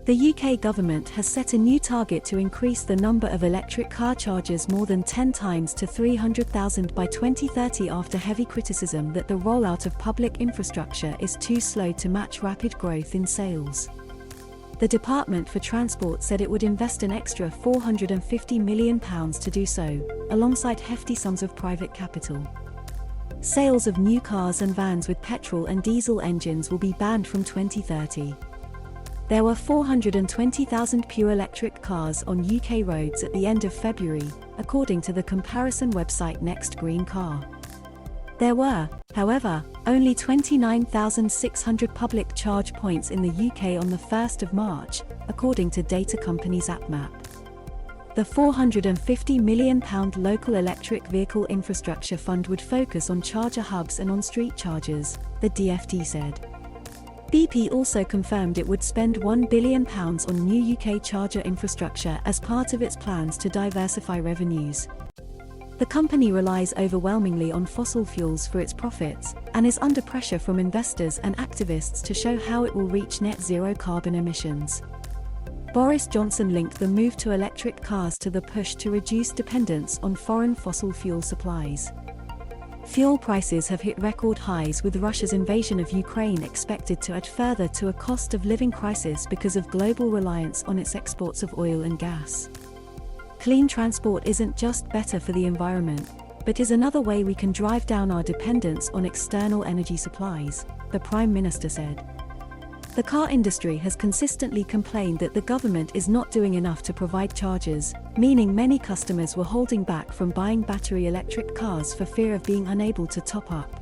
The UK government has set a new target to increase the number of electric car chargers more than 10 times to 300,000 by 2030 after heavy criticism that the rollout of public infrastructure is too slow to match rapid growth in sales. The Department for Transport said it would invest an extra £450 million to do so, alongside hefty sums of private capital. Sales of new cars and vans with petrol and diesel engines will be banned from 2030. There were 420,000 pure electric cars on UK roads at the end of February, according to the comparison website Next Green Car. There were, however, only 29,600 public charge points in the UK on the 1st of March, according to data company Zap-Map. The £450 million local electric vehicle infrastructure fund would focus on charger hubs and on-street chargers, the DfT said. BP also confirmed it would spend £1 billion on new UK charger infrastructure as part of its plans to diversify revenues. The company relies overwhelmingly on fossil fuels for its profits, and is under pressure from investors and activists to show how it will reach net zero carbon emissions. Boris Johnson linked the move to electric cars to the push to reduce dependence on foreign fossil fuel supplies. Fuel prices have hit record highs, with Russia's invasion of Ukraine expected to add further to a cost of living crisis because of global reliance on its exports of oil and gas. Clean transport isn't just better for the environment, but is another way we can drive down our dependence on external energy supplies, the Prime Minister said. The car industry has consistently complained that the government is not doing enough to provide chargers, meaning many customers were holding back from buying battery electric cars for fear of being unable to top up.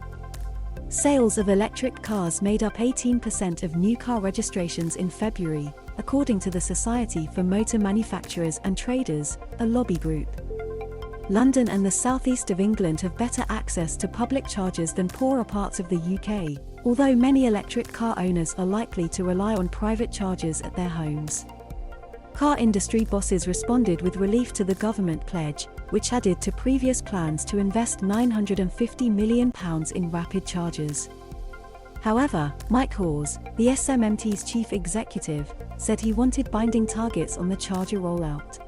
Sales of electric cars made up 18% of new car registrations in February, according to the Society for Motor Manufacturers and Traders, a lobby group. London and the southeast of England have better access to public chargers than poorer parts of the UK, although many electric car owners are likely to rely on private chargers at their homes. Car industry bosses responded with relief to the government pledge, which added to previous plans to invest £950 million in rapid chargers. However, Mike Hawes, the SMMT's chief executive, said he wanted binding targets on the charger rollout.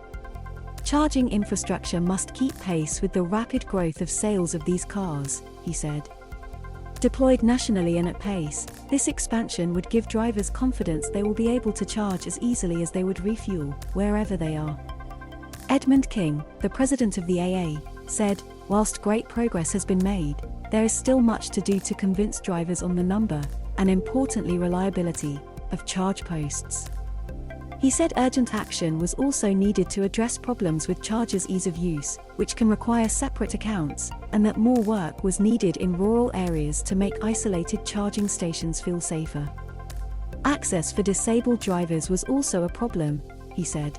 Charging infrastructure must keep pace with the rapid growth of sales of these cars, he said. Deployed nationally and at pace, this expansion would give drivers confidence they will be able to charge as easily as they would refuel, wherever they are. Edmund King, the president of the AA, said, "Whilst great progress has been made, there is still much to do to convince drivers on the number, and importantly reliability, of charge posts." He said urgent action was also needed to address problems with chargers' ease of use, which can require separate accounts, and that more work was needed in rural areas to make isolated charging stations feel safer. Access for disabled drivers was also a problem, he said.